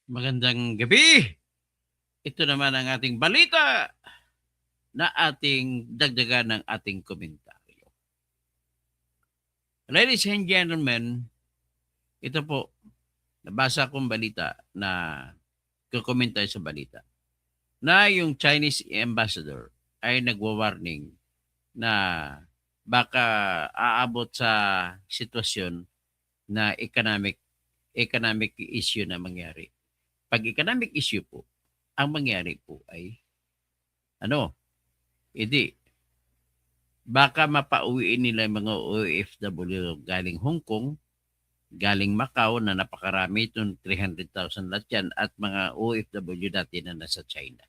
Magandang gabi. Ito naman ang ating balita na ating dagdagan ng ating komentaryo. Ladies and gentlemen, ito po, nabasa kong balita na kukomentar sa balita na yung Chinese ambassador ay nagwa-warning na baka aabot sa sitwasyon na economic issue na mangyari. Pag economic issue po, ang mangyari po ay ano, hindi, baka mapauwiin nila yung mga OFW galing Hong Kong, galing Macau na napakarami, itong 300,000 lahat yan, at mga OFW dati na nasa China.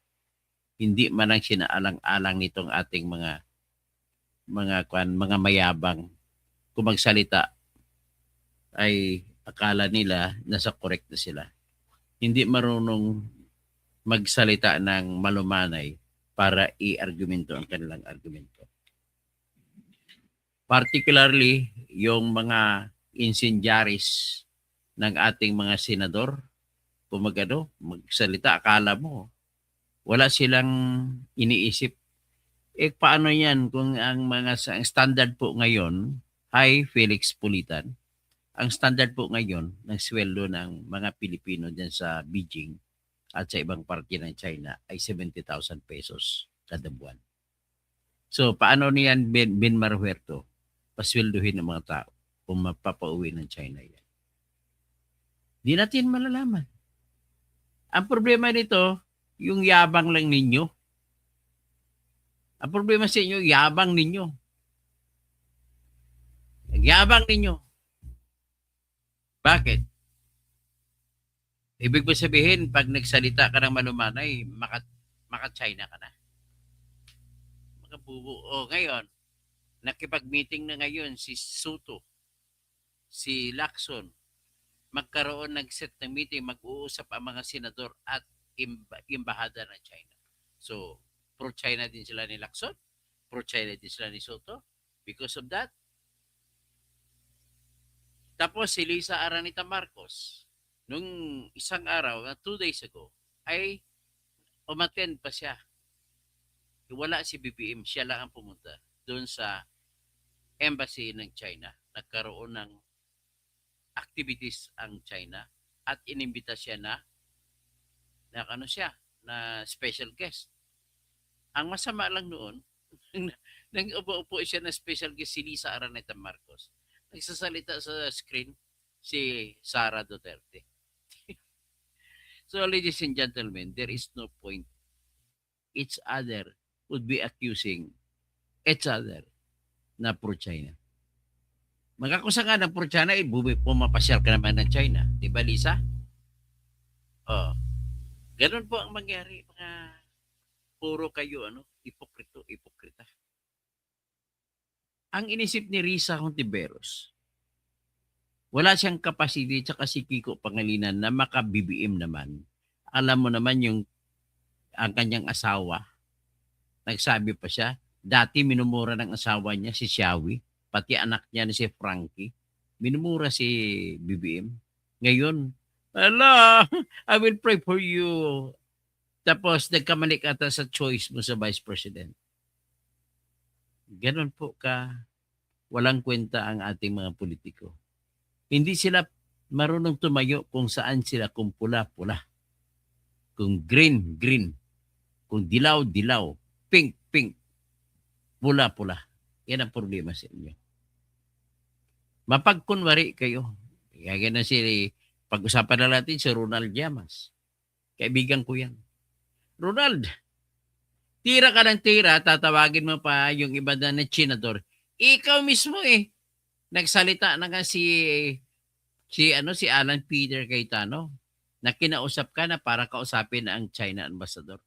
Hindi man lang sinaalang-alang nitong ating mga mayabang. Kung magsalita ay akala nila nasa correct na sila. Hindi marunong magsalita ng malumanay para i-argumento ang kanilang argumento. Particularly, yung mga incendiaries ng ating mga senador, kung magsalita, akala mo, wala silang iniisip. Paano yan kung ang standard po ngayon, hi Felix Pulitan, ang standard po ngayon ng sweldo ng mga Pilipino dyan sa Beijing at sa ibang parte ng China ay 70,000 pesos kada buwan. So, paano niyan Ben Marhuerto pasweldohin ng mga tao kung mapapauwi ng China yan? Di natin malalaman. Ang problema nito, yung yabang lang ninyo. Ang problema sa inyo, yabang ninyo. Yabang ninyo. Bakit? Ibig ba sabihin, pag nagsalita ka ng malumanay, maka-China ka na. Makabubo. O, ngayon, nakipag-meeting na ngayon si Soto, si Lacson, magkaroon nag-set ng meeting, mag-uusap ang mga senador at imbahada ng China. So, pro-China din sila ni Lacson, pro-China din sila ni Soto. Because of that, tapos si Lisa Aranita Marcos, nung isang araw, 2 days ago, ay umattend pa siya. Wala si BBM, siya lang ang pumunta doon sa embassy ng China. Nagkaroon ng activities ang China at inimbita siya na special guest. Ang masama lang noon, nang upo siya na special guest si Lisa Araneta Marcos, nagsasalita sa screen si Sara Duterte. So, ladies and gentlemen, there is no point each other would be accusing each other na pro-China. Magkakusa nga ng pro-China, pumapasyal ka naman ng China. Di ba, Lisa? Oh. Ganun po ang mangyari, mga puro kayo, hipokrita. Ang inisip ni Risa Hontiveros, wala siyang capacity tsaka si Kiko Pangilinan na maka-BBM naman. Alam mo naman ang kanyang asawa, nagsabi pa siya, dati minumura ng asawa niya si Xiaowi, pati anak niya na si Frankie, minumura si BBM. Ngayon, I will pray for you. Tapos nagkamali ka sa choice mo sa Vice President. Ganon po walang kwenta ang ating mga politiko. Hindi sila marunong tumayo kung saan sila, kung pula-pula, kung green, kung dilaw, pink, pula-pula. Yan ang problema sa inyo. Mapagkunwari kayo. Kaya na pag-usapan na natin si Ronald Llamas. Kaibigan ko yan. Ronald, tira ka ng tira, tatawagin mo pa yung iba na senador. Ikaw mismo nagsalita na nga si Alan Peter Cayetano na kinausap ka na para kausapin ang China ambassador.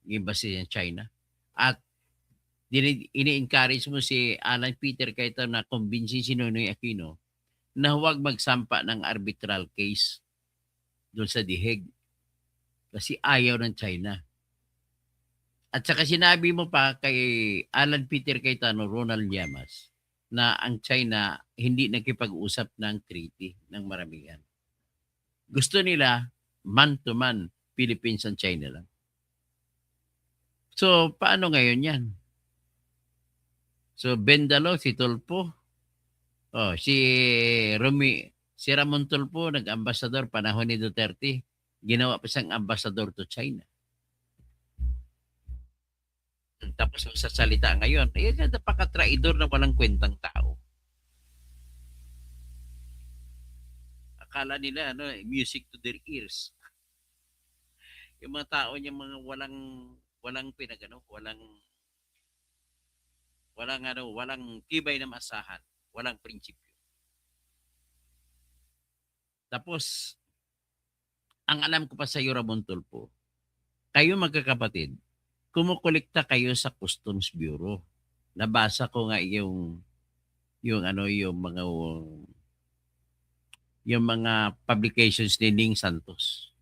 Yung embassy ng China. At ini-encourage mo si Alan Peter Cayetano na kumbinsin si Nonoy Aquino na huwag magsampa ng arbitral case doon sa The Hague. Kasi ayaw ng China. At saka sinabi mo pa kay Alan Peter Cayetano, Ronald Llamas, na ang China hindi nakipag-usap ng treaty ng maramihan. Gusto nila man-to-man, Philippines and China lang. So, paano ngayon yan? So, Bendalo, si Tulfo, si si Ramon Tulfo, nag-ambassador panahon ni Duterte, ginawa pa siyang ambassador to China. Tapos sa salita ngayon, napaka-traidor na walang kwentang tao. Akala nila, music to their ears. Yung mga tao niya, mga walang walang tibay na masahan, walang prinsipyo. Tapos, ang alam ko pa sa iyo, Ramon Tulfo, kayo magkakapatid, kumukolekta kayo sa Customs Bureau. Nabasa ko nga yung mga publications ni Ning Santos.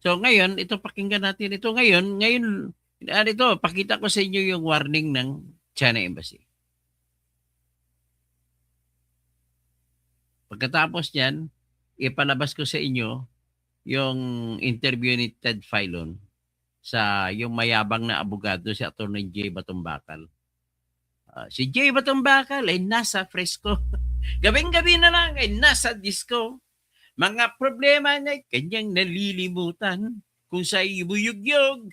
So ngayon, ito pakinggan natin ito ngayon, pakita ko sa inyo yung warning ng China Embassy. Pagkatapos niyan, ipalabas ko sa inyo yung interview ni Ted Filon sa yung mayabang na abogado si Attorney J. Batumbakal. Si J. Batumbakal ay nasa fresco. Gabing-gabi na lang ay nasa disco. Mga problema niya kanyang nalilimutan kung sa ibuyugyog.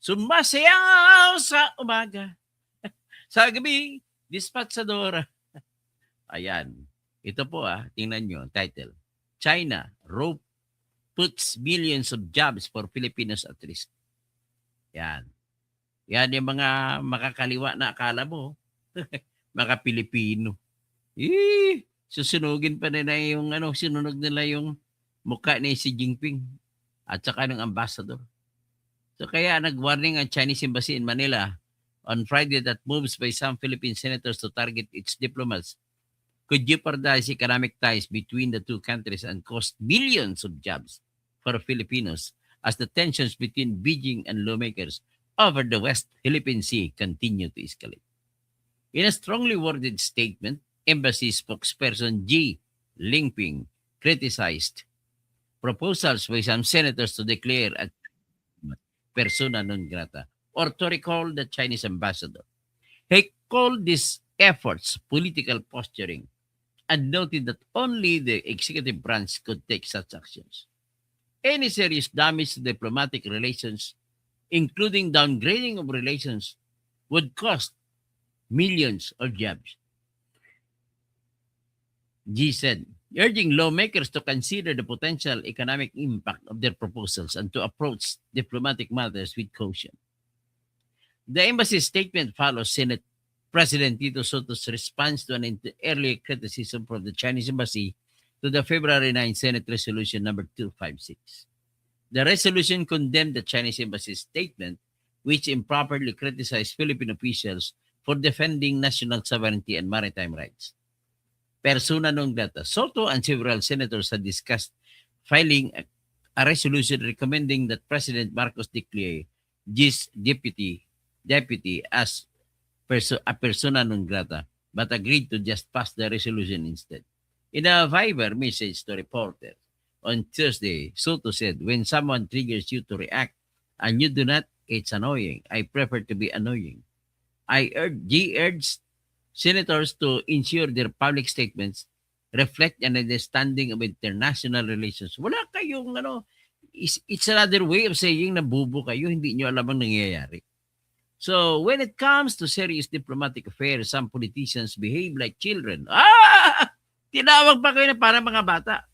Sumasayaw sa umaga. Sa gabi, dispatsadora. Ayan. Ito po tingnan nyo, title. China, rope puts millions of jobs for Filipinos at risk. Yan. Yan yung mga makakaliwa na akala mo. Mga Pilipino. Susunugin pa nila sinunog nila yung mukha ni Xi Jinping at saka ng ambassador. So kaya nag-warning ang Chinese Embassy in Manila on Friday that moves by some Philippine senators to target its diplomats could jeopardize economic ties between the two countries and cost millions of jobs for Filipinos as the tensions between Beijing and lawmakers over the West Philippine Sea continue to escalate. In a strongly worded statement, Embassy spokesperson G. Lingping criticized proposals by some senators to declare a persona non grata or to recall the Chinese ambassador. He called these efforts political posturing and noted that only the executive branch could take such actions. Any serious damage to diplomatic relations, including downgrading of relations, would cost millions of jobs. G said, urging lawmakers to consider the potential economic impact of their proposals and to approach diplomatic matters with caution. The embassy statement follows Senate President Tito Soto's response to an earlier criticism from the Chinese Embassy to the February 9 Senate Resolution number 256. The resolution condemned the Chinese Embassy's statement, which improperly criticized Philippine officials for defending national sovereignty and maritime rights. Persona non grata. Soto and several senators had discussed filing a resolution recommending that President Marcos declare G's deputy as a persona non grata, but agreed to just pass the resolution instead. In a Viber message to reporters on Thursday, Soto said, when someone triggers you to react and you do not, it's annoying. I prefer to be annoying. G urged senators to ensure their public statements reflect an understanding of international relations. Wala kayong it's another way of saying na bubo kayo, hindi nyo alam ang nangyayari. So, when it comes to serious diplomatic affairs, some politicians behave like children. Tinawag pa kayo na para mga bata.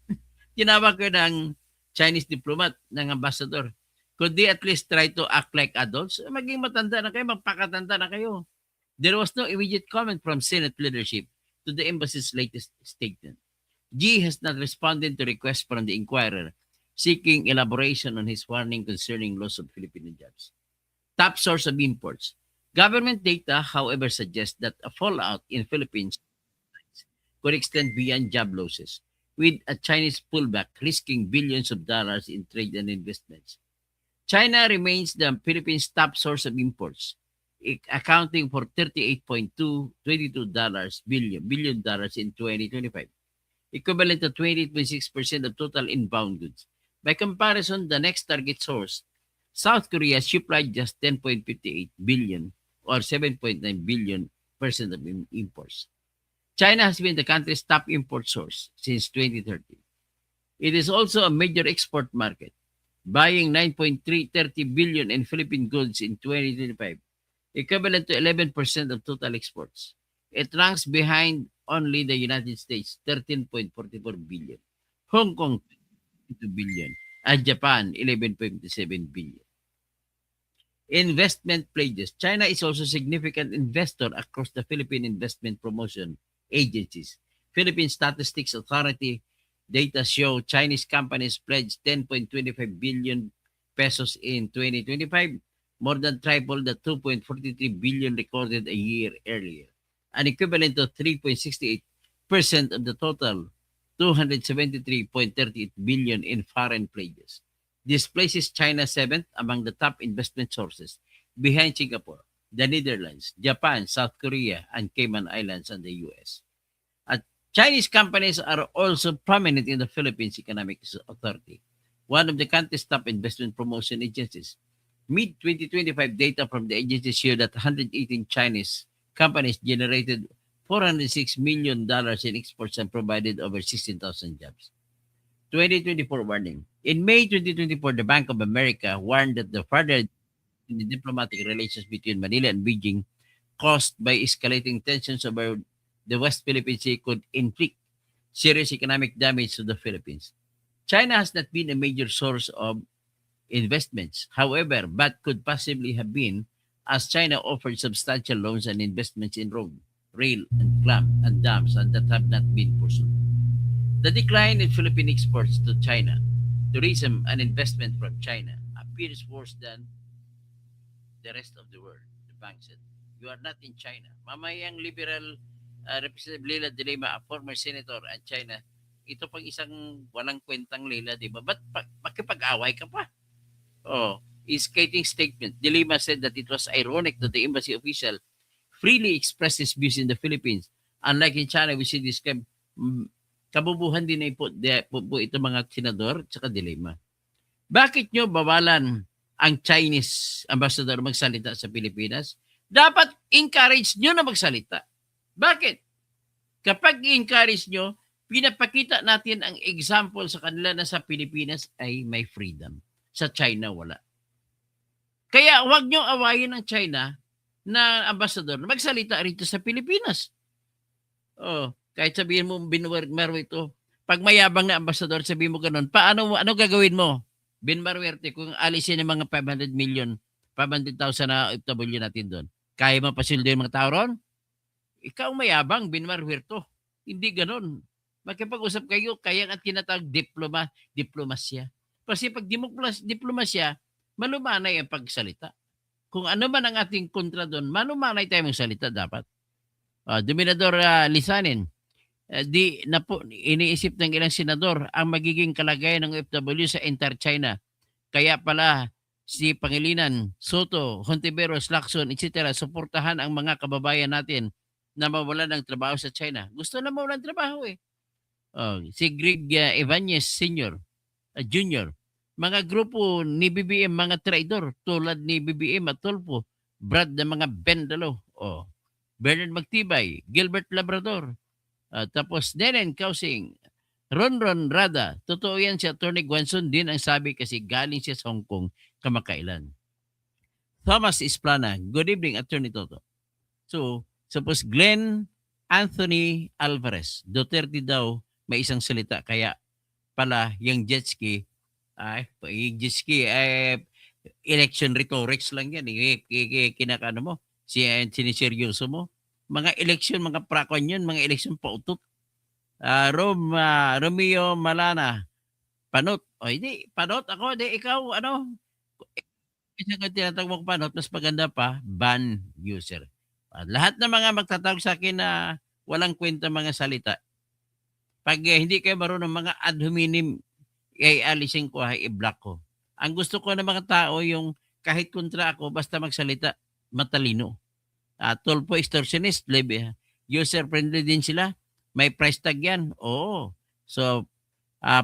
Tinawag kayo ng Chinese diplomat, ng ambassador. Could they at least try to act like adults? Maging matanda na kayo, magpakatanda na kayo. There was no immediate comment from Senate leadership to the embassy's latest statement. G has not responded to requests from the inquirer seeking elaboration on his warning concerning loss of Filipino jobs. Top source of imports. Government data, however, suggests that a fallout in Philippines could extend beyond job losses, with a Chinese pullback risking billions of dollars in trade and investments. China remains the Philippines' top source of imports, accounting for $38.222 billion in 2025. equivalent to 28.6% of total inbound goods. By comparison, the next target source, South Korea, supplied just 10.58 billion or 7.9 billion percent of imports. China has been the country's top import source since 2013. It is also a major export market, buying 9.330 billion in Philippine goods in 2025, equivalent to 11% of total exports. It ranks behind only the United States, 13.44 billion, Hong Kong, 2 billion, and Japan, 11.7 billion. Investment pledges. China is also a significant investor across the Philippine investment promotion agencies. Philippine Statistics Authority data show Chinese companies pledged 10.25 billion pesos in 2025, more than triple the 2.43 billion recorded a year earlier, an equivalent to 3.68% of the total 273.38 billion in foreign pledges. This places China seventh among the top investment sources, behind Singapore, the Netherlands, Japan, South Korea, and Cayman Islands and the US. Chinese companies are also prominent in the Philippines Economic Authority, one of the country's top investment promotion agencies. Mid-2025 data from the agency showed that 118 Chinese companies generated $406 million in exports and provided over 16,000 jobs. 2024 warning. In May 2024, the Bank of America warned that the further in the diplomatic relations between Manila and Beijing caused by escalating tensions over the West Philippine Sea could inflict serious economic damage to the Philippines. China has not been a major source of investments, however, but could possibly have been, as China offered substantial loans and investments in road, rail, and dams and that have not been pursued. The decline in Philippine exports to China, tourism and investment from China appears worse than the rest of the world, the bank said. You are not in China. Mamayang liberal Representative Leila de Lima, a former senator at China, ito pang isang walang kwentang Leila, di ba? Ba't makipag-away ka pa? Oh, in skating statement, De Lima said that it was ironic that the embassy official freely expressed his views in the Philippines. Unlike in China, we see this kabubuhan din ay po ito mga senador at saka De Lima. Bakit nyo bawalan ang Chinese ambassador magsalita sa Pilipinas? Dapat encourage nyo na magsalita. Bakit? Kapag i-encourage nyo, pinapakita natin ang example sa kanila na sa Pilipinas ay may freedom. Sa China, wala. Kaya huwag nyo awayin ang China na ambassador na magsalita rito sa Pilipinas. Oh, kahit sabihin mo, Marwito, pag mayabang na ambassador, sabihin mo ganun, ano gagawin mo? Bin Marwerte, kung alisin ng mga 500,000 na OFW natin doon, kaya mo pasildo yung mga tao ron? Ikaw mayabang, Bin Marwerte. Hindi ganun. Makipag-usap kayo, kaya ang tinatawag diplomasya. Kasi pag diplomasya, malumanay ang pagsalita. Kung ano man ang ating kontra doon, malumanay tayo magsalita dapat. Dominador Lisanin, iniisip ng ilang senador ang magiging kalagayan ng OFW sa entire China. Kaya pala si Pangilinan, Soto, Hontiveros, Lacson, etc. suportahan ang mga kababayan natin na mawalan ng trabaho sa China. Gusto na mawalan ng trabaho eh. Si Greg Ibanez Jr., mga grupo ni BBM, mga traidor tulad ni BBM at Tulfo, Brad na mga Bendalo, Bernard Magtibay, Gilbert Labrador, tapos Nenen Kausing, Ronron Rada. Totoo yan si Atty. Guanson din ang sabi kasi galing siya sa Hong Kong kamakailan. Thomas Isplana, good evening, Atty. Toto. So, suppose Glenn Anthony Alvarez, Duterte daw may isang salita, kaya pala yung jet ski, election rhetorics lang yan. Kinakano mo, siniseryoso mo. Mga election, mga prakon yun, mga election pautot. Romeo Malana, Panot. Hindi, Panot ako, ikaw, isang tinatawag mo Panot, mas maganda pa, ban user. Lahat ng mga magtatawag sa akin na walang kwenta mga salita, pag hindi kayo marunong mga ad hominem, alisin ko, i-block ko. Ang gusto ko ng mga tao, yung kahit kontra ako, basta magsalita, matalino. Tulpo extortionist, user-friendly din sila. May price tag yan. Oo. So,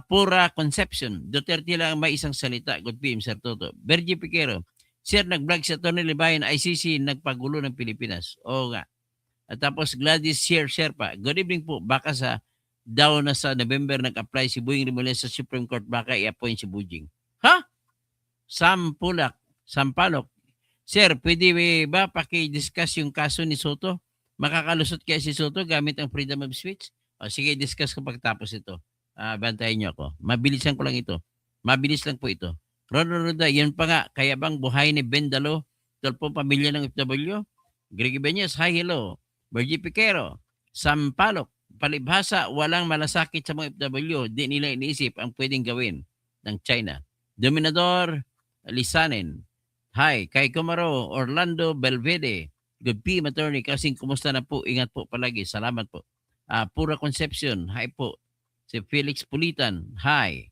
pura conception. Duterte lang may isang salita. Good PM, Sir Toto. Bergie Piquero. Sir, nag-vlog sa Tony Libayan, ICC, nagpagulo ng Pilipinas. Oo nga. At tapos Gladys Sherpa. Good evening po. Baka daw na sa November nag-apply si Boying Remulla sa Supreme Court, baka i-appoint si Bujing. Ha? Sampalok. Sir, pwede ba paki-discuss yung kaso ni Soto? Makakalusot kaya si Soto gamit ang freedom of speech? O sige, discuss ko pagtapos ito. Bantayan niyo ako. Mabilisan ko lang ito. Mabilis lang po ito. Roda, yan pa nga. Kaya bang buhay ni Bendalo, 12 pamilya ng FW? Greg Benyes, hi, hello. Bergie Piquero, Sampalok, palibhasa, walang malasakit sa mga FW. Di nila iniisip ang pwedeng gawin ng China. Dominador Lisanen, hi. Kay Kumaro, Orlando Belvede, good PM attorney. Kasing kumusta na po? Ingat po palagi. Salamat po. Pura Concepcion, hi po. Si Felix Pulitan, hi.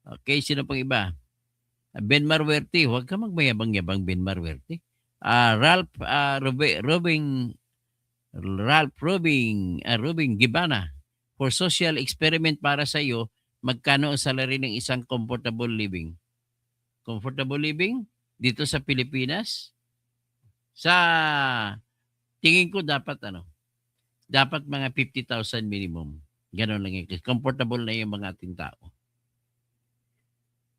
Okay, sino pang iba? Ben Marwerte, huwag ka magmayabang-yabang Ben Marwerte. Robing Gibana, for social experiment para sa iyo, magkano ang salary ng isang comfortable living? Comfortable living dito sa Pilipinas? Sa tingin ko dapat dapat mga 50,000 minimum. Ganon lang yung comfortable na yung mga ating tao.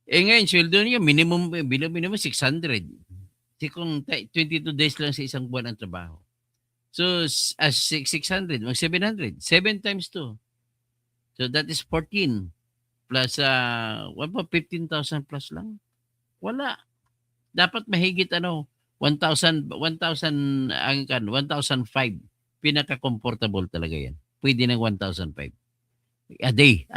Ngayon, sweldo niya, minimum 600. Kung 22 days lang sa isang buwan ang trabaho. So, as 600, mag 700. 7 times 2. So, that is 14. Plus, 15,000 plus lang. Wala. Dapat mahigit 1,000, 1,005. Pinaka-comfortable talaga yan. Pwede ng 1,005. A day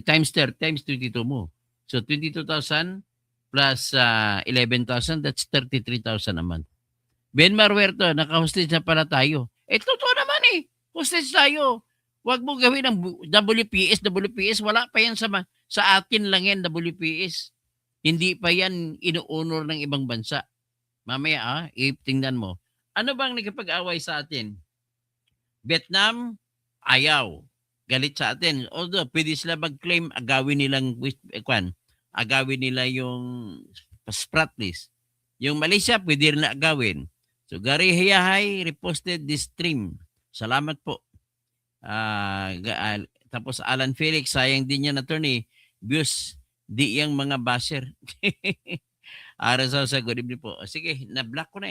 times 22 mo. So, 22,000 plus 11,000, that's 33,000 a month. Ben Marwerto, naka-hostage na pala tayo. Totoo naman hostage tayo. Huwag mo gawin ng WPS, wala pa yan sa atin lang yan, WPS. Hindi pa yan inuunor ng ibang bansa. Mamaya, tingnan mo. Ano bang nagkapag-away sa atin? Vietnam, ayaw. Galit sa atin. Although, pwede sila mag-claim, agawin nila yung Spratlys. Yung Malaysia, pwede rin na agawin. So, Gary Hiyahay reposted this stream. Salamat po. Tapos Alan Felix, sayang din yan, attorney. Views, di yung mga basher. Araw sa good evening po. Sige, na-block ko na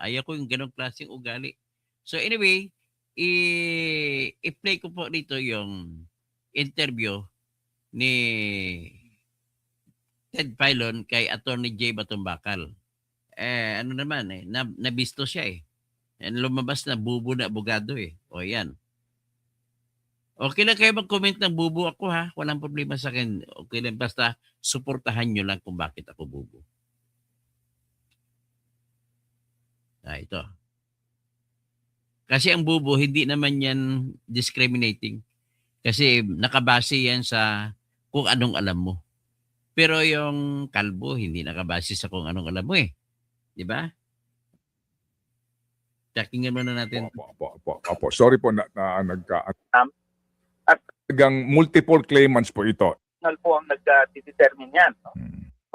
Ayaw ko yung ganong klaseng ugali. So anyway, i-play ko po dito yung interview ni Ted Filon kay Attorney J. Batumbakal. Nabisto siya lumabas na bubo na abogado O yan. Okay lang kayo mag-comment ng bubo ako Walang problema sa akin. Okay lang basta suportahan nyo lang kung bakit ako bubo. Ito. Kasi ang bubo, hindi naman yan discriminating. Kasi nakabase yan sa kung anong alam mo. Pero yung kalbo, hindi nakabase sa kung anong alam mo Di ba? Checkingan muna natin. Opo. Sorry po na at talagang multiple claimants po ito. Po ang nag-determine yan.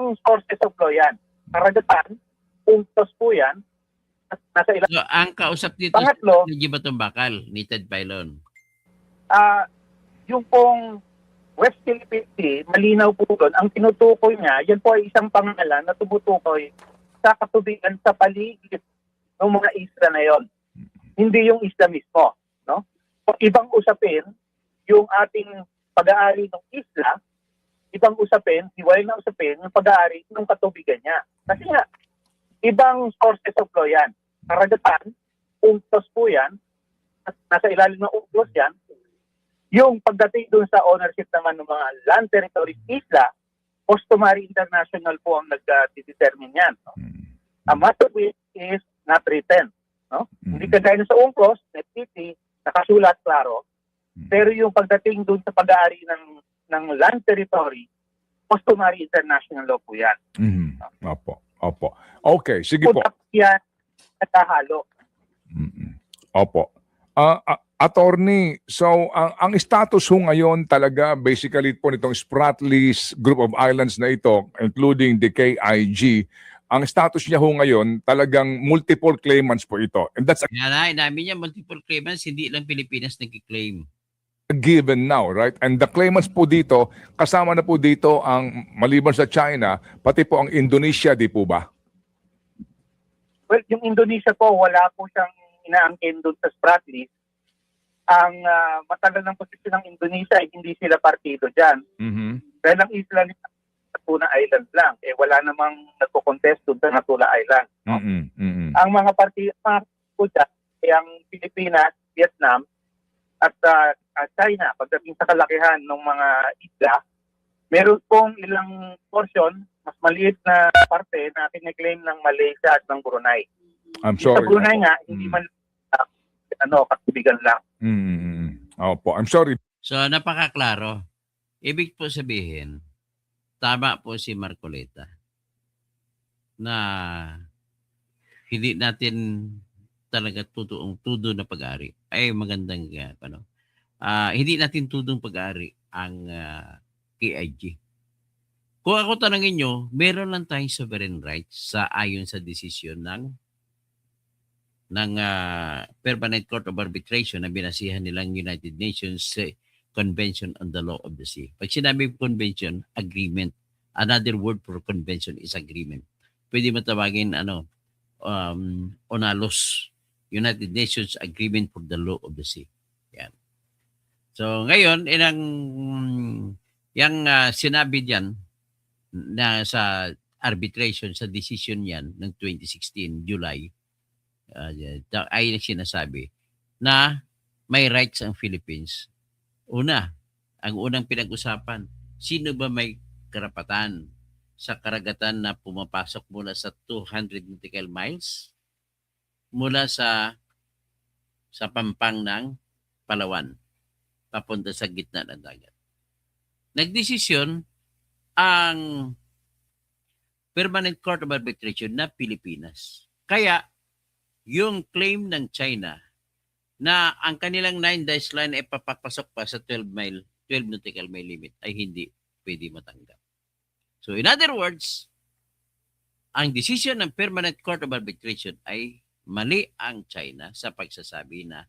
Yung sources of law yan. Karagatan, puntos po yan. Nasa ilang... So, ang kausap dito Pangatlo, si Batumbakal, ni Ted Filon. Yung pong West Philippine Sea, malinaw po doon. Ang tinutukoy niya, yan po ay isang pangalan na tumutukoy sa katubigan sa paligid ng mga isla na yon. Hindi yung isla mismo. No? So, ibang usapin, yung ating pag-aari ng isla, ibang usapin, hiwalay na usapin, yung pag-aari ng katubigan niya. Kasi nga, ibang sources of law yan. Karagatan, puntos po yan, at nasa ilalim ng utos yan. Yung pagdating dun sa ownership naman ng mga land territories isla, customary international po ang nag-determine yan. No? A matter which is not written. No? Hindi kagaya sa UNCLOS, NFTT, nakasulat klaro. Pero yung pagdating dun sa pag-aari ng land territory, customary international law po yan. Opo. Okay, sige po. Yan, natahalo. Opo. Attorney, so ang status ho ngayon talaga basically po nitong Spratlys Group of Islands na ito, including the KIG, ang status niya ho ngayon talagang multiple claimants po ito. And that's Kaya na, inamin niya, multiple claimants, hindi lang Pilipinas nag-claim. a given now, right? And the claimants po dito, kasama na po dito ang maliban sa China, pati po ang Indonesia, di po ba? Well, yung Indonesia po, wala po siyang inaangkin doon sa Spratlys. Ang matagal ng posisyon ng Indonesia ay hindi sila partido dyan. Mhm. Dahil ang isla nila Natuna Island lang. Wala namang nagko-contest doon sa Natuna Island. No? Mhm. Mhm. Ang mga partido dyan ay ang Pilipinas, Vietnam, at China. Pagdating sa kalakihan ng mga isla, meron pong ilang portion, mas maliit na parte na kiniklaim ng Malaysia at ng Brunei. I'm Sa sorry. Brunei nga, hindi man katubigan lang. Opo, I'm sorry. So, napakaklaro. Ibig po sabihin, tama po si Marcoleta na hindi natin talaga tudo na pag-ari. Ay, magandang, hindi natin tudong pag-ari ang KIG. Kung ako tanongin nyo, meron lang tayong sovereign rights sa ayon sa desisyon ng Permanent Court of Arbitration na binasihan nilang United Nations Convention on the Law of the Sea. Pag sinabi convention, agreement. Another word for convention is agreement. Pwede mo tawagin UNALOS, United Nations Agreement for the Law of the Sea. Yan. So ngayon, yung sinabi diyan na sa arbitration, sa decision yan ng 2016, July, ay sinasabi na may rights ang Philippines. Una, ang unang pinag-usapan, sino ba may karapatan sa karagatan na pumapasok mula sa 200 nautical miles mula sa pampang ng Palawan papunta sa gitna ng dagat. Nagdesisyon ang Permanent Court of Arbitration na Pilipinas. Kaya yung claim ng China na ang kanilang 9-dash line ay papapasok pa sa 12 nautical mile limit ay hindi pwede matanggap. So in other words, ang decision ng Permanent Court of Arbitration ay mali ang China sa pagsasabi na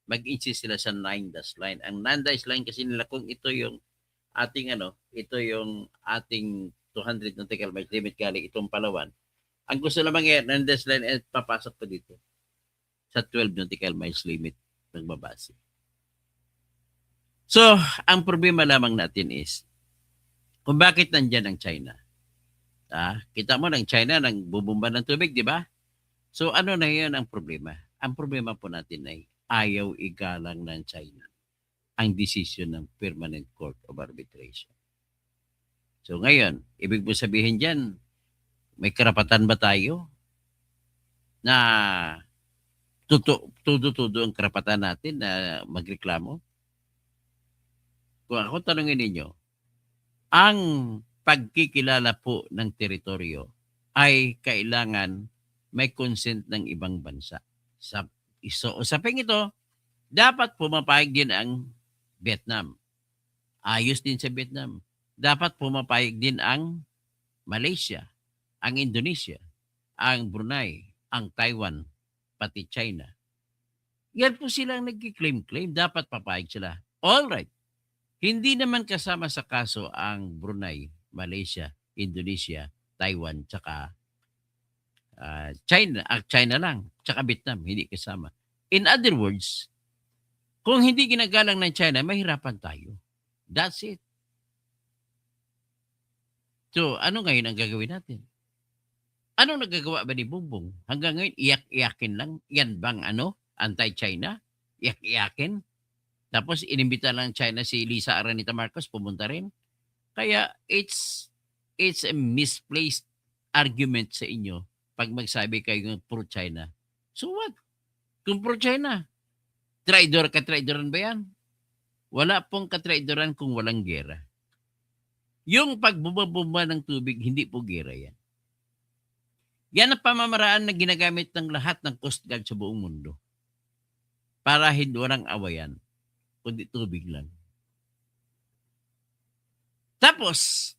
mag-insist sila sa 9-dash line. Ang 9-dash line kasi nila kung ito yung ating ito yung ating 200 nautical mile limit galing itong Palawan. Ang gusto lamang yan, 9-dash line ay papasok pa dito sa 12 nautical miles limit ng babase. So, ang problema lamang natin is kung bakit nandyan ang China. Kita mo ng China nang bubumba ng tubig, di ba? So, ano na yun ang problema? Ang problema po natin ay ayaw igalang ng China ang decision ng Permanent Court of Arbitration. So, ngayon, ibig po sabihin dyan, may karapatan ba tayo na tudo ang karapatan natin na magreklamo? Kung ako tanungin ninyo, ang pagkikilala po ng teritoryo ay kailangan may consent ng ibang bansa. Sa usaping ito, dapat pumapayag din ang Vietnam. Ayos din sa Vietnam. Dapat pumapayag din ang Malaysia, ang Indonesia, ang Brunei, ang Taiwan, pati China. Yan po silang nagki-claim. Dapat papayag sila. All right. Hindi naman kasama sa kaso ang Brunei, Malaysia, Indonesia, Taiwan, tsaka China lang, tsaka Vietnam, hindi kasama. In other words, kung hindi ginagalang ng China, mahirapan tayo. That's it. So, ano ngayon ang gagawin natin? Anong nagagawa ba ni Bongbong? Hanggang ngayon, iyak-iyakin lang. Yan bang anti-China? Iyak-iyakin? Tapos, inimbita lang China si Lisa Araneta Marcos, pumunta rin. Kaya, it's a misplaced argument sa inyo pag magsabi kayo ng pro-China. So what? Kung pro-China, katraidoran ba yan? Wala pong katraidoran kung walang gera. Yung pagbubabumba ng tubig, hindi po gera yan. Yan ang pamamaraan na ginagamit ng lahat ng Coast Guard sa buong mundo. para hindi walang awayan, kundi tubig lang. Tapos,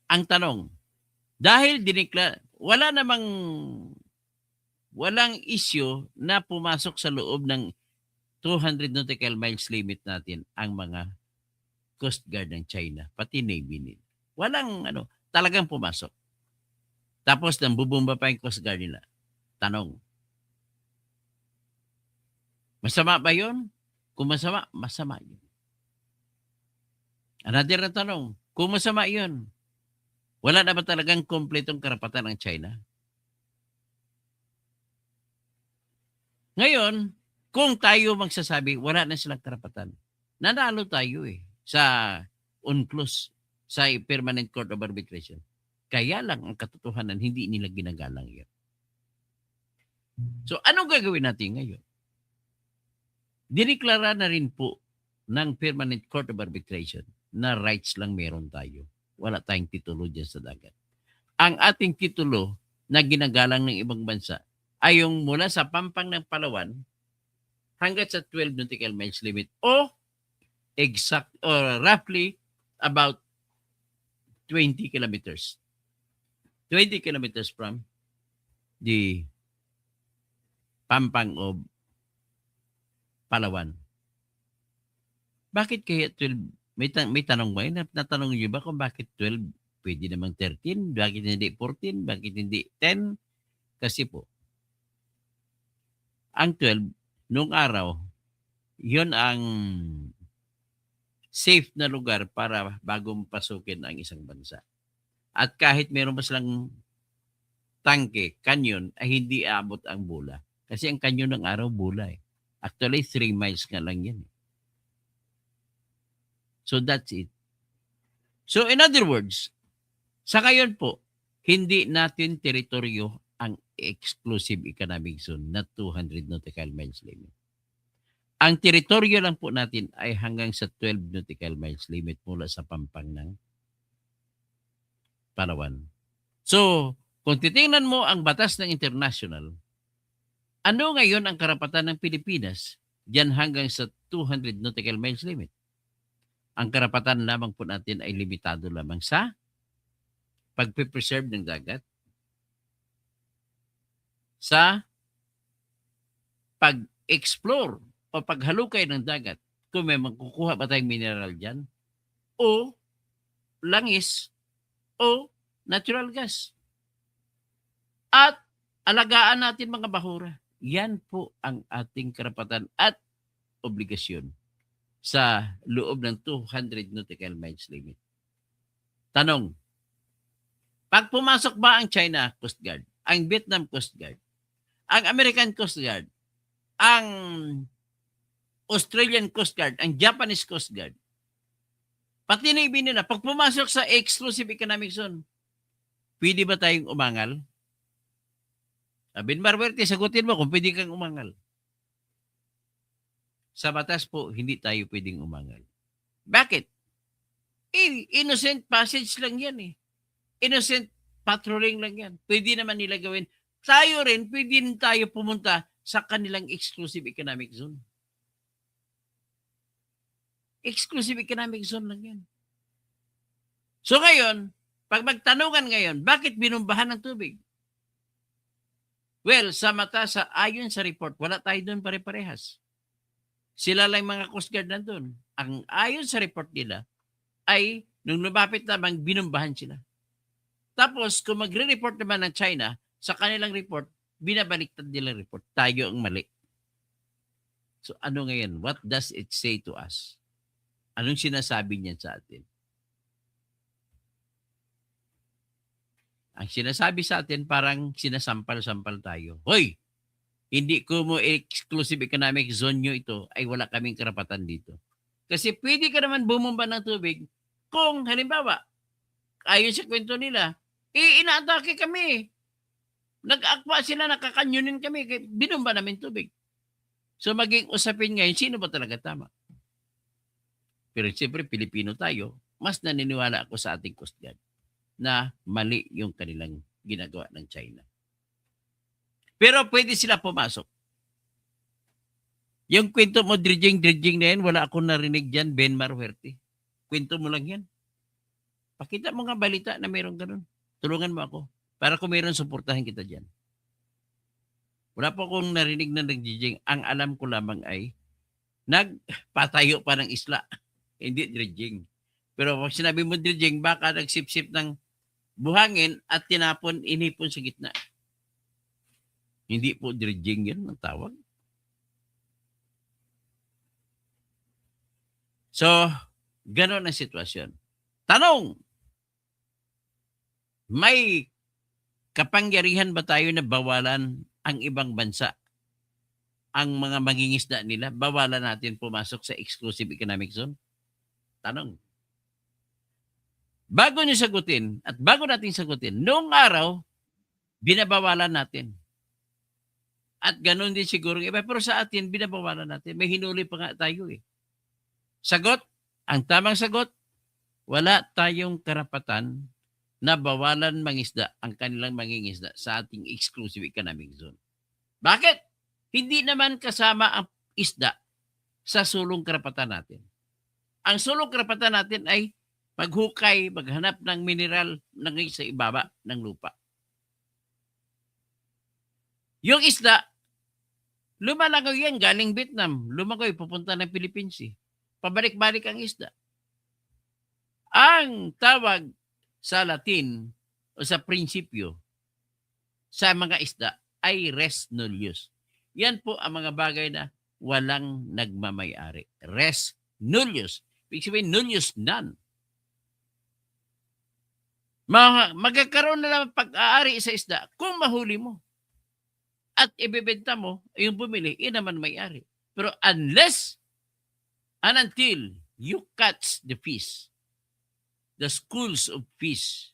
ang tanong, dahil walang issue na pumasok sa loob ng 200 nautical miles limit natin ang mga Coast Guard ng China, pati Navy nila. Walang talagang pumasok. Tapos nang bubumba pa yung Coast Guard nila. Tanong, masama ba yun? Kung masama, masama yun. Another na tanong, kung masama yun, wala na ba talagang kompletong karapatan ng China? Ngayon, kung tayo magsasabi, wala na silang karapatan. Nanalo tayo sa UNCLOS, sa Permanent Court of Arbitration. Kaya lang ang katotohanan, hindi nila ginagalang yun. So, anong gagawin natin ngayon? Diniklara na rin po ng Permanent Court of Arbitration na rights lang meron tayo. Wala tayong titulo dyan sa dagat. Ang ating titulo na ginagalang ng ibang bansa ay yung mula sa pampang ng Palawan hanggang sa 12 nautical miles limit o roughly about 20 kilometers. 20 kilometers from the pampang of Palawan. Bakit kaya 12? May tanong ba? Natanong niyo ba kung bakit 12? Pwede namang 13? Bakit hindi 14? Bakit hindi 10? Kasi po, ang 12, nung araw, yun ang safe na lugar para bagong pasukin ang isang bansa. At kahit meron pa silang tangke, kanyon, ay hindi aabot ang bula. Kasi ang kanyon ng araw, bula Actually, 3 miles nga lang yan. So that's it. So in other words, sa ngayon po, hindi natin teritoryo ang exclusive economic zone na 200 nautical miles limit. Ang teritoryo lang po natin ay hanggang sa 12 nautical miles limit mula sa pampang ng Palawan. So, kung titingnan mo ang batas ng international, ano ngayon ang karapatan ng Pilipinas diyan hanggang sa 200 nautical miles limit? Ang karapatan lamang po natin ay limitado lamang sa pagpe-preserve ng dagat, sa pag-explore o paghalukay ng dagat kung may makukuha ba tayong mineral dyan o langis o natural gas. At alagaan natin mga bahura. Yan po ang ating karapatan at obligasyon sa loob ng 200 nautical miles limit. Tanong, pag pumasok ba ang China Coast Guard, ang Vietnam Coast Guard, ang American Coast Guard, ang Australian Coast Guard, ang Japanese Coast Guard, pati Navy nila, pag pumasok sa exclusive economic zone, pwede ba tayong umangal? Sabi ni Marwerte, sagutin mo kung pwede kang umangal. Sa batas po, hindi tayo pwedeng umangal. Bakit? Innocent passage lang yan Innocent patrolling lang yan. Pwede naman nila gawin. Tayo rin, pwede rin tayo pumunta sa kanilang exclusive economic zone. Exclusive economic zone lang yan. So ngayon, pag magtanungan ngayon, bakit binumbahan ng tubig? Well, ayon sa report, wala tayo doon pare-parehas. Sila lang mga Coast Guard nandun. Ang ayon sa report nila ay nung lumapit lamang, binumbahan sila. Tapos, kung magre-report naman ng China, sa kanilang report, binabaliktad nilang report. Tayo ang mali. So, ano ngayon? What does it say to us? Anong sinasabi niyan sa atin? Ang sinasabi sa atin, parang sinasampal-sampal tayo. Hoy! Hindi ko mo exclusive economic zone nyo ito, ay wala kaming karapatan dito. Kasi pwede ka naman bumumba ng tubig kung, halimbawa, ayon sa kwento nila, inaatake kami. Nag-akwa sila, nakakanyunin kami, binumba namin tubig. So maging usapin ngayon, sino ba talaga tama? Pero siyempre, Pilipino tayo, mas naniniwala ako sa ating Coast Guard na mali yung kanilang ginagawa ng China. Pero pwede sila pumasok. Yung kwento mo, dredging na yan, wala akong narinig dyan, Benmar Huerte. Kwento mo lang yan. Pakita mo nga balita na mayroong ganun. Tulungan mo ako. Para kung mayroon, suportahan kita dyan. Wala po akong narinig na nag-dredging. Ang alam ko lamang ay nagpatayo pa ng isla. Hindi dredging. Pero pag sinabi mo dredging, baka nagsip-sip ng buhangin at inipon sa gitna. Hindi po dredging yan ang tawag. So, gano'n ang sitwasyon. Tanong, may kapangyarihan ba tayo na bawalan ang ibang bansa? Ang mga mangingisda nila, bawalan natin pumasok sa exclusive economic zone? Tanong. Bago nyo sagutin, at bago natin sagutin, noong araw, binabawalan natin. At gano'n din siguro iba. Pero sa atin, binabawalan natin. May hinuli pa nga tayo eh. Sagot, ang tamang sagot, wala tayong karapatan na bawalan mangisda ang kanilang mangingisda sa ating exclusive economic zone. Bakit? Hindi naman kasama ang isda sa sulong karapatan natin. Ang sulong karapatan natin ay maghukay, maghanap ng mineral sa ibaba ng lupa. Yung isda, lumalangoy yan galing Vietnam, lumagoy pupunta ng Philippines eh. Pabalik-balik ang isda. Ang tawag sa Latin o sa prinsipyo sa mga isda ay res nullius. Yan po ang mga bagay na walang nagmamayari. Res nullius. Ibig sabihin, nullius none. Magkakaroon na lang pag-aari sa isda kung mahuli mo. At ibebenta mo, yung bumili, yun naman may-ari. Pero unless and until you catch the fish, the schools of fish,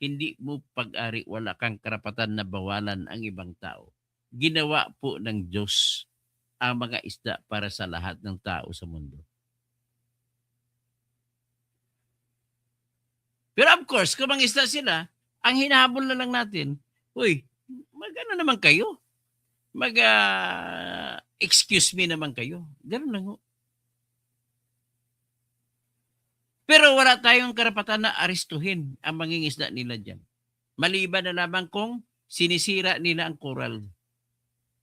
hindi mo pag-ari, wala kang karapatan na bawalan ang ibang tao. Ginawa po ng Diyos ang mga isda para sa lahat ng tao sa mundo. Pero of course, kung mga isda sila, ang hinahabol na lang natin, uy, mag-ano naman kayo? Excuse me naman kayo. Ganun lang ho. Pero wala tayong karapatan na arestuhin ang mangingisda nila dyan. Maliban na lamang kung sinisira nila ang coral,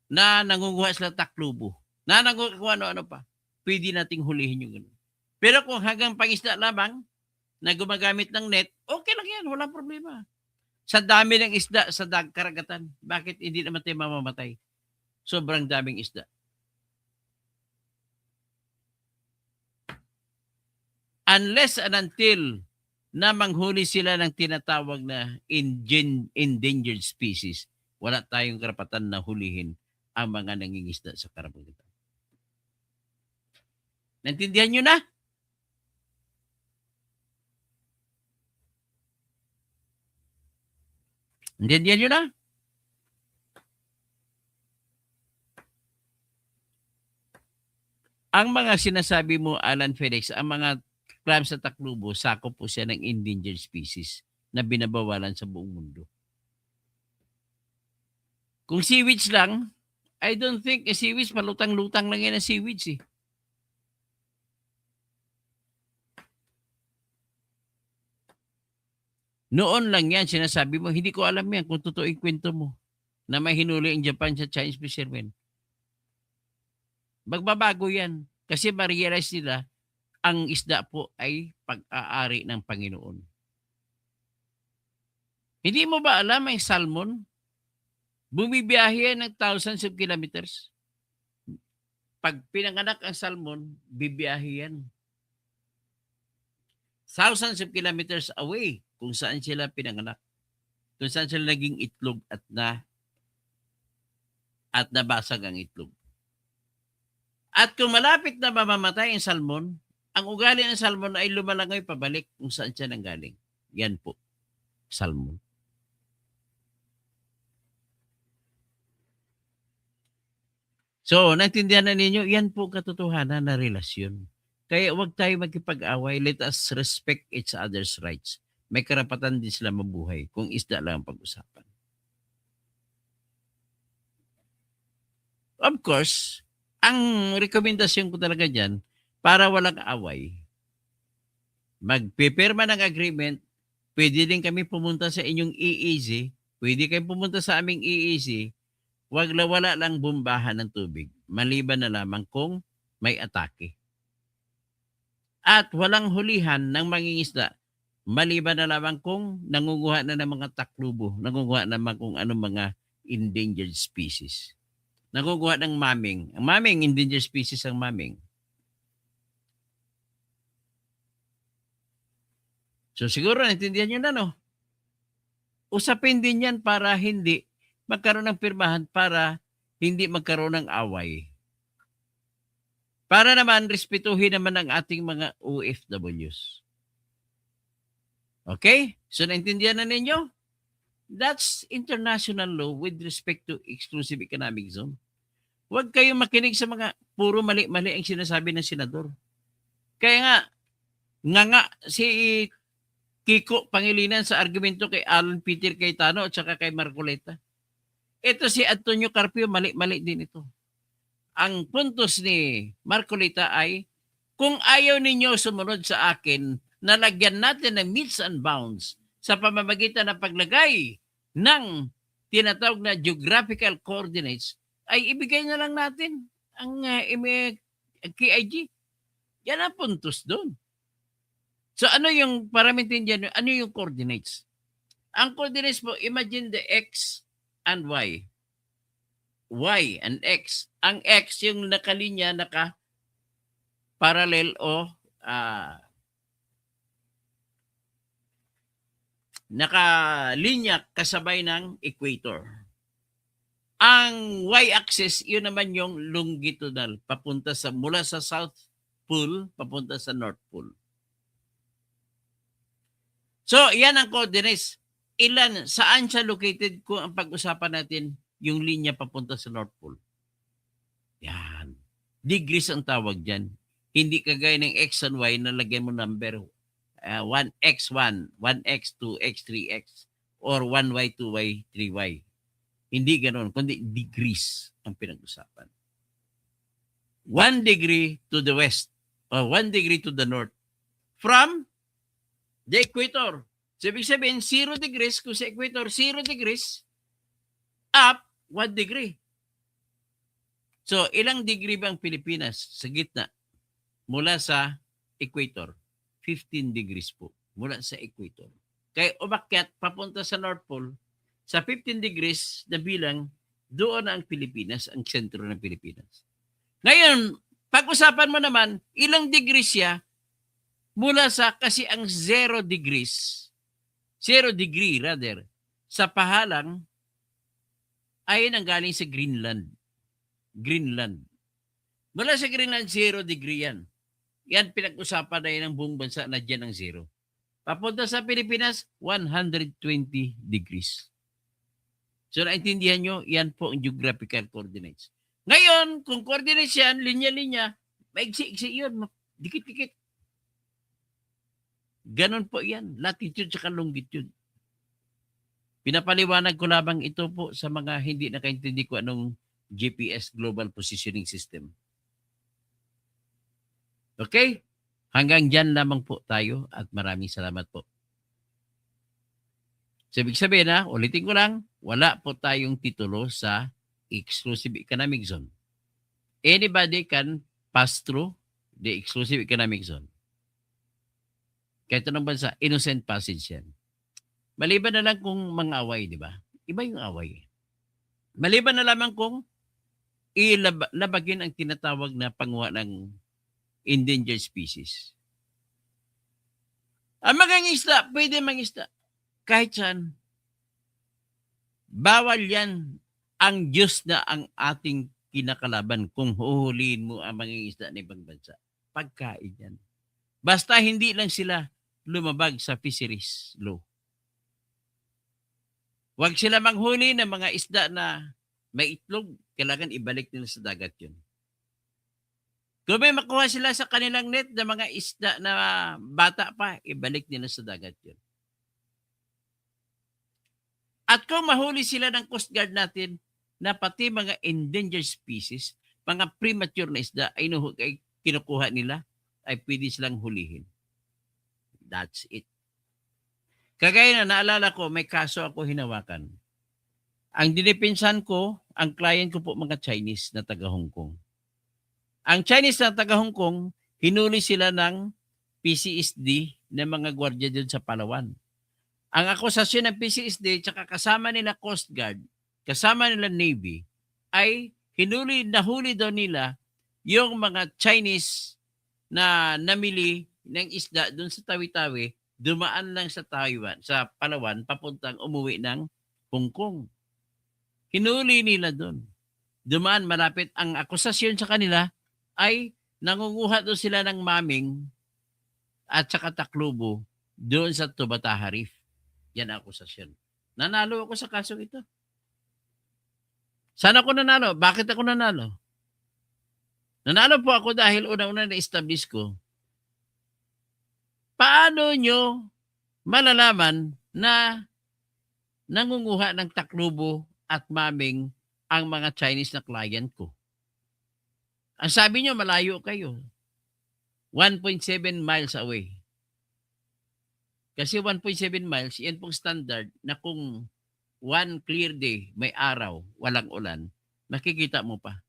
na nangunguha sila taklubo, na nangunguha ano-ano pa. Pwede nating hulihin yung gano'n. Pero kung hanggang pangisda lamang na gumagamit ng net, okay lang yan, walang problema. Sa dami ng isda sa karagatan, bakit hindi naman tayo mamamatay? Sobrang daming isda. Unless and until na manghuli sila ng tinatawag na endangered species, wala tayong karapatan na hulihin ang mga nangingisda sa karagatan. Naintindihan nyo na? Naintindihan nyo na? Ang mga sinasabi mo, Alan Felix, ang mga clams sa Taclobo, sakop po siya ng endangered species na binabawalan sa buong mundo. Kung seaweeds lang, I don't think seaweeds, palutang-lutang lang yan ang seaweeds eh. Noon lang yan, sinasabi mo, hindi ko alam yan kung totoo yung kwento mo na may hinuli ang Japan sa Chinese fishermen. Magbabago yan kasi ma-realize nila ang isda po ay pag-aari ng Panginoon. Hindi mo ba alam ang salmon? Bumibiyahe yan ng thousands of kilometers. Pag pinanganak ang salmon, bibiyahe yan. Thousands of kilometers away kung saan sila pinanganak. Kung saan sila naging itlog at nabasag ang itlog. At kung malapit na mamamatay ang salmon, ang ugali ng salmon ay lumalangoy pabalik kung saan siya nanggaling. Yan po, salmon. So, naintindihan na ninyo, yan po katotohanan na relasyon. Kaya huwag tayo magkipag-away. Let us respect each other's rights. May karapatan din sila mabuhay kung isda lang ang pag-usapan. Of course, Ang rekomendasyon ko talaga dyan, para walang away, magpipirma ng agreement, pwede din kami pumunta sa inyong EEZ, pwede kayo pumunta sa aming EEZ, wala lang bombahan ng tubig, maliban na lamang kung may atake. At walang hulihan ng mangingisda, maliban na lamang kung nangunguha na ng mga taklubo, nangunguha naman kung anong mga endangered species. Nangunguha ng maming. Ang maming, endangered species ang maming. So siguro naintindihan nyo na, no? Usapin din yan para hindi magkaroon ng pirmahan, para hindi magkaroon ng away. Para naman, respetuhin naman ang ating mga OFWs. Okay? So naintindihan na ninyo? That's international law with respect to exclusive economic zone. Huwag kayong makinig sa mga puro mali-mali ang sinasabi ng senador. Kaya nga si Kiko Pangilinan sa argumento kay Alan Peter Cayetano at saka kay Marcoleta. Ito si Antonio Carpio, mali-mali din ito. Ang puntos ni Marcoleta ay, kung ayaw ninyo sumunod sa akin, nalagyan natin ng meets and bounds sa pamamagitan ng paglagay ng tinatawag na geographical coordinates, ay ibigay na lang natin ang KIG. Yan ang puntos doon. So ano yung, para maintindihan, ano yung coordinates? Ang coordinates po, imagine the X and Y. Y and X. Ang X yung nakalinya, naka-parallel o nakalinya kasabay ng equator. Ang y-axis, yun naman yung longitudinal, papunta sa, mula sa South Pole, papunta sa North Pole. So, yan ang coordinates. Saan siya located kung ang pag-usapan natin yung linya papunta sa North Pole? Yan. Degrees ang tawag dyan. Hindi kagaya ng X and Y na lagyan mo number 1x1, 1x2, x3x, or 1y, 2y, 3y. Hindi ganoon, kundi degrees ang pinag-usapan. 1 degree to the west, or 1 degree to the north, from the equator. So, ibig sabihin, 0 degrees, kung sa equator, 0 degrees, up 1 degree. So, ilang degree ba ang Pilipinas sa gitna? Mula sa equator, 15 degrees po. Mula sa equator. Kaya umakyat, papunta sa North Pole, sa 15 degrees na bilang, doon ang Pilipinas, ang sentro ng Pilipinas. Ngayon, pag-usapan mo naman, ilang degrees siya, mula sa, kasi ang 0 degree sa pahalang, ay nanggaling sa Greenland. Mula sa Greenland, 0 degree yan. Yan pinag-usapan na yun ng buong bansa na dyan ang 0. Papunta sa Pilipinas, 120 degrees. So naintindihan nyo, yan po ang geographical coordinates. Ngayon, kung coordinates yan, linya-linya, maigsi-igsi yun, dikit-dikit. Ganon po yan, latitude at longitude. Pinapaliwanag ko lamang ito po sa mga hindi nakaintindi ko anong GPS, Global Positioning System. Okay? Hanggang dyan lamang po tayo at maraming salamat po. So, ibig sabihin na, ulitin ko lang, wala po tayong titulo sa exclusive economic zone. Anybody can pass through the exclusive economic zone. Kahit anong bansa, innocent passage yan. Maliban na lang kung mga away, di ba? Iba yung away. Maliban na lamang kung ilabagin ang tinatawag na panguha ng endangered species. Ang mangingisda, pwede mangisda. Kahit saan. Bawal yan. Ang Diyos na ang ating kinakalaban kung huhulihin mo ang mangingisda ng ibang bansa. Pagkain yan. Basta hindi lang sila lumabag sa fisheries law. Huwag sila manghuli ng mga isda na may itlog, kailangan ibalik nila sa dagat yun. Kung may makuha sila sa kanilang net na mga isda na bata pa, ibalik nila sa dagat yun. At kung mahuli sila ng Coast Guard natin na pati mga endangered species, mga premature na isda ay, ay kinukuha nila, ay pwede silang hulihin. That's it. Kagaya na naalala ko, may kaso ako hinawakan. Ang dinipinsan ko, ang client ko po mga Chinese na taga Hong Kong. Ang Chinese na taga Hong Kong, hinuli sila ng PCSD na mga gwardiya doon sa Palawan. Ang akusasyon ng PCSD tsaka kasama nila Coast Guard, kasama nila Navy, ay nahuli daw nila yung mga Chinese na namili ng isda doon sa Tawi-Tawi, dumaan lang sa Taiwan, sa Palawan, papuntang umuwi ng Hong Kong. Hinuli nila doon. Dumaan malapit. Ang akusasyon sa kanila ay nangunguha doon sila ng maming at saka taklubo doon sa Tubataha Reef. Yan ang akusasyon. Nanalo ako sa kasong ito. Saan ako nanalo? Bakit ako nanalo? Nanalo po ako dahil una-una na-establish ko. Paano nyo malalaman na nangunguha ng taklubo at maming ang mga Chinese na client ko? Ang sabi nyo, malayo kayo. 1.7 miles away. Kasi 1.7 miles, yan pong standard na kung one clear day, may araw, walang ulan, makikita mo pa.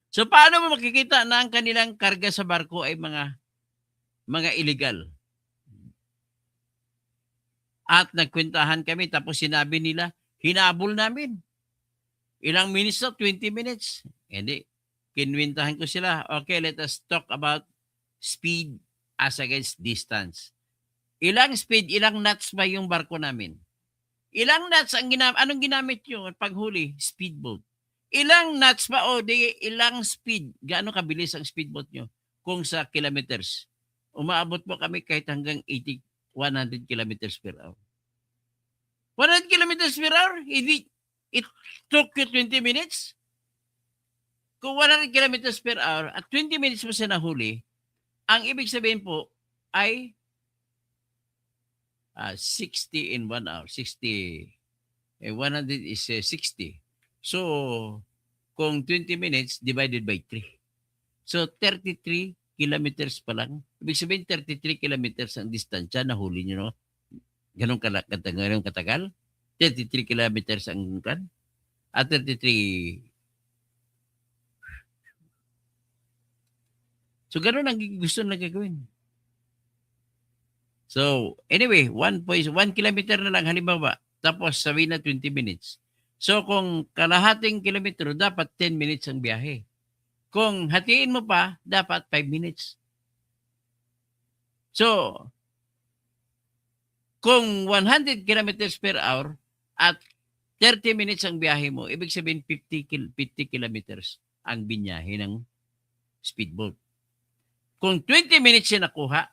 So paano mo makikita na ang kanilang karga sa barko ay mga illegal? At nagkwentahan kami tapos sinabi nila, hinabol namin. Ilang minutes na? 20 minutes. Hindi. Kinwintahan ko sila. Okay, let us talk about speed as against distance. Ilang speed, ilang knots ba yung barko namin? Ilang knots ang anong ginamit nyo paghuli? Speedboat. Ilang knots ba o ilang speed? Gaano kabilis ang speedboat nyo? Kung sa kilometers. Umaabot po kami kahit hanggang 100 kilometers per hour. 100 kilometers per hour? It took you 20 minutes? Kung 100 kilometers per hour at 20 minutes mo siya nahuli, ang ibig sabihin po ay 60 in 1 hour. 60. 100 is 60. So, kung 20 minutes divided by 3. So, 33 kilometers pa lang. Ibig sabihin, 33 kilometers ang distansya na huli nyo, no? Ganun katagal? 33 kilometers ang kan? At 33. So, ganun ang gusto na gagawin. So, anyway, 1 kilometer na lang halimbawa. Tapos, sabihin na 20 minutes. So, kung kalahating kilometro, dapat 10 minutes ang biyahe. Kung hatiin mo pa, dapat 5 minutes. So, kung 100 kilometers per hour at 30 minutes ang biyahe mo, ibig sabihin 50 kilometers ang binyahe ng speedboat. Kung 20 minutes siya nakuha,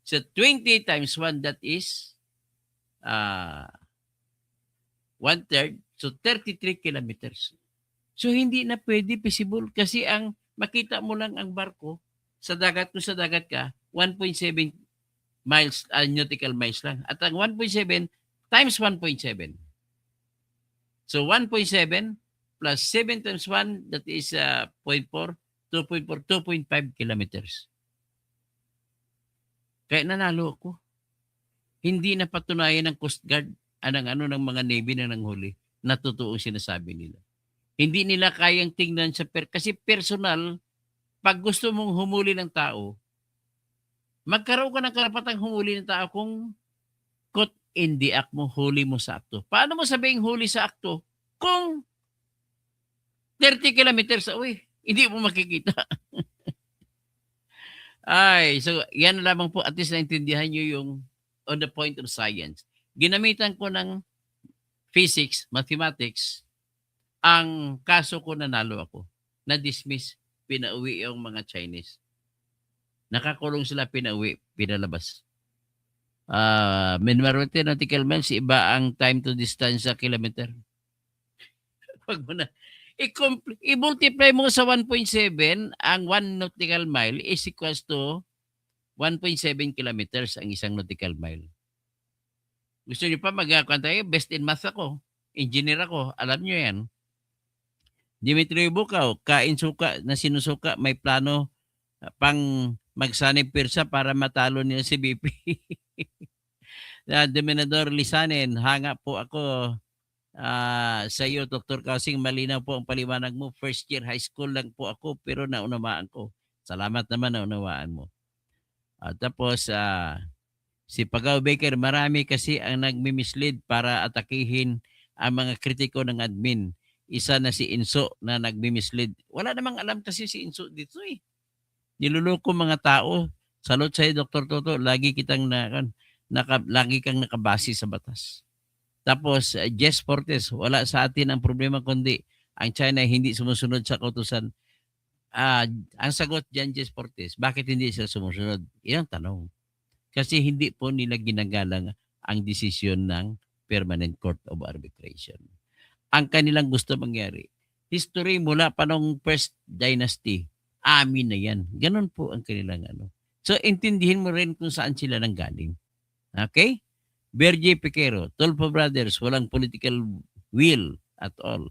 so 20 times 1, that is 1/3, so 33 kilometers. So, hindi na pwede feasible kasi ang makita mo lang ang barko sa dagat, kung sa dagat ka, 1.7 miles, nautical miles lang. At ang 1.7 times 1.7. So, 1.7 plus 7 times 1, that is 0.4, 2.5 kilometers. Kaya nanalo ako. Hindi na patunayan ng Coast Guard ng mga Navy na nanghuli na totoo sinasabi nila. Hindi nila kayang tingnan kasi personal, pag gusto mong humuli ng tao, magkaroon ka ng karapatang humuli ng tao kung caught in the act mo, huli mo sa akto. Paano mo sabing huli sa akto kung 30 kilometers away? Hindi mo makikita. Ay, so yan lamang po, at least naintindihan nyo yung on the point of science. Ginamitan ko ng physics, mathematics, ang kaso ko nanalo ako. Na-dismiss, pinauwi yung mga Chinese. Nakakulong sila, pinauwi, pinalabas. Minimum nautical miles, iba ang time to distance sa kilometer. Pag mo na, i-multiply mo sa 1.7, ang 1 nautical mile is equals to 1.7 kilometers ang isang nautical mile. Gusto niyo pa magkakuan tayo? Best in math ako. Engineer ako. Alam niyo yan. Dimitri Bukaw, kain suka na sinusuka, may plano pang magsanib pirsa para matalo niya si BP. Dominador Lisanin, hanga po ako sa iyo, Dr. Kausing, malinaw po ang paliwanag mo. First year high school lang po ako pero naunawaan ko. Salamat naman naunawaan mo. Tapos, si Pagaw Baker, marami kasi ang nagmi-mislead para atakihin ang mga kritiko ng admin. Isa na si Inso na nagmi-mislead. Wala namang alam kasi si Inso dito eh. Niluloko mga tao. Salot sa'yo, Dr. Toto. Lagi lagi kang nakabase sa batas. Tapos, Jess Fortes, wala sa atin ang problema kundi ang China hindi sumusunod sa kautusan. Ang sagot dyan, Jess Fortes, bakit hindi sila sumusunod? Yan ang tanong. Kasi hindi po nila ginagalang ang desisyon ng Permanent Court of Arbitration. Ang kanilang gusto mangyari, history mula pa nung First Dynasty, amin na yan. Ganon po ang kanilang ano. So, intindihin mo rin kung saan sila nanggaling. Okay? Bergie Piquero, Tulfo Brothers, walang political will at all.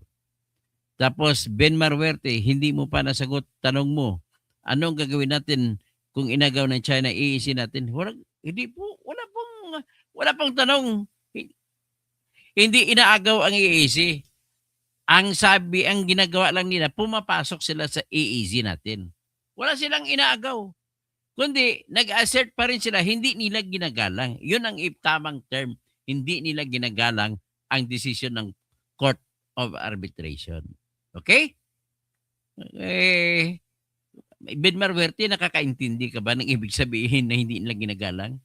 Tapos, Ben Marwerte, hindi mo pa nasagot tanong mo. Anong gagawin natin kung inagaw ng China, iisin natin? Wala pong tanong. Hindi inaagaw ang EEC. Ang sabi, ang ginagawa lang nila, pumapasok sila sa EEC natin. Wala silang inaagaw. Kundi, nag-assert pa rin sila, hindi nila ginagalang. Yun ang tamang term. Hindi nila ginagalang ang desisyon ng Court of Arbitration. Okay? Ben Marwerte, nakakaintindi ka ba ng ibig sabihin na hindi nila ginagalang?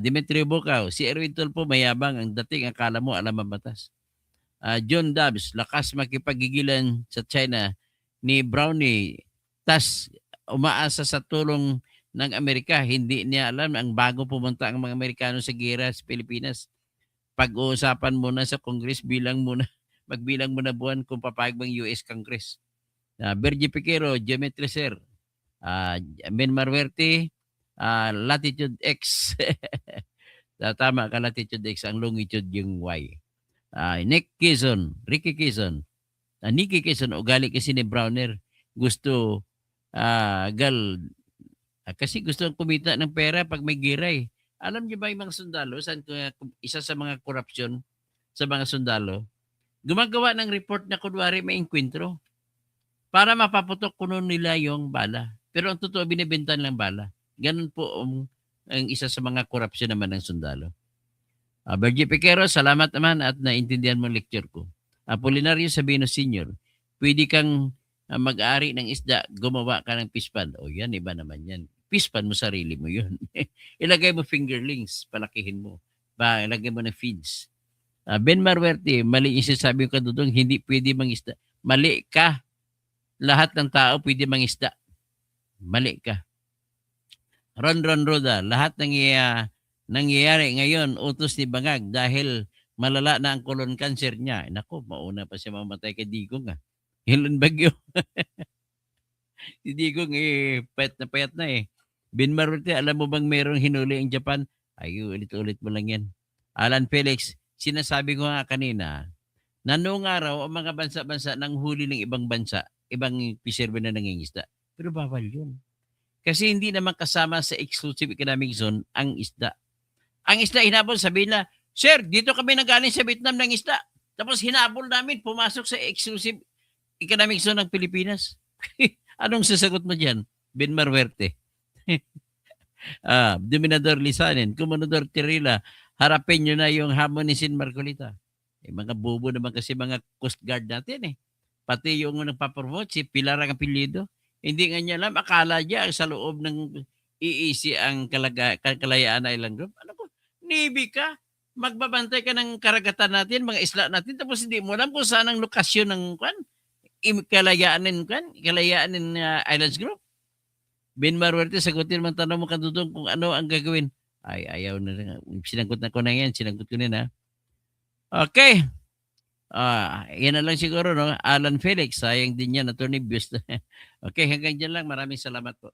Dimitri Bukaw, si Erwin Tulfo mayabang ang dating akala mo alam ang batas. John Dubs, lakas makipagigilan sa China ni Brownie. Tas umaasa sa tulong ng Amerika. Hindi niya alam ang bago pumunta ang mga Amerikano sa gera sa Pilipinas. Pag-uusapan muna sa Congress, magbilang muna buwan kung papayag ng US Congress. Bergie Piquero, Geometry Sir, Ben Marwerte, Latitude X. Tama ka, Latitude X, ang longitude yung Y. Nick Quezon, Ricky Quezon, Nicky Quezon, ugali kasi ni Browner. Gusto, kasi gusto kumita ng pera pag may gira eh. Alam niyo ba yung mga sundalo, isa sa mga korupsyon sa mga sundalo, gumagawa ng report na kunwari may inkwentro para mapaputok kuno nila yung bala. Pero ang totoo, binibenta lang bala. Ganun po ang isa sa mga korupsyon naman ng sundalo. Bergie Piquero, salamat naman at naintindihan mo lecture ko. Apolinario Sabino Sr., pwede kang mag-ari ng isda, gumawa ka ng pispan. O yan, iba naman yan. Pispan mo, sarili mo yun. Ilagay mo fingerlings, palakihin mo. Ilagay mo na feeds. Ben Marwerte, mali yung sinasabi ko kadudong, hindi pwede mangisda. Mali ka. Lahat ng tao pwede mangisda. Mali ka. Ron Roda, lahat ng nangyayari ngayon, utos ni Bangag dahil malala na ang colon cancer niya. Nako, mauna pa siya mamatay kay Digong. Ilan bagyo? Si Digong payat na eh. Ben Marute, alam mo bang merong hinuli ang Japan? Ay, ulit-ulit mo lang yan. Alan Felix, sinasabi ko nga kanina, na noong araw, ang mga bansa-bansa nang huli ng ibang bansa, ibang fishermen na nangingisda. Pero bawal yun. Kasi hindi naman kasama sa exclusive economic zone ang isda. Ang isda hinabol, sabihin na, Sir, dito kami nagaling sa Vietnam ng isda. Tapos hinabol namin, pumasok sa exclusive economic zone ng Pilipinas. Anong sasagot mo dyan? Ben Marwerte. Dominador Lisanin, Commodore Tirila, harapin nyo na yung hamon ni Sin Marcolita. Mga bobo naman kasi mga Coast Guard natin eh. Pati yung nagpapromote, si Pilar ang apelyido. Hindi nga niya alam, akala niya sa loob ng EEC ang Kalayaan Island Group. Ano ko, Navy ka, magbabantay ka ng karagatan natin, mga isla natin, tapos hindi mo alam kung saan ang lokasyon ng Kalayaan Islands Group. Ben Marwerte, sagutin mo tanong mo kadudong kung ano ang gagawin. Ay, ayaw na. Sinagot na ko na yan. Sinagot ko na. Okay. Yan na lang siguro, no? Alan Felix, sayang din yan, Attorney Bius. Okay, hanggang dyan lang. Maraming salamat po.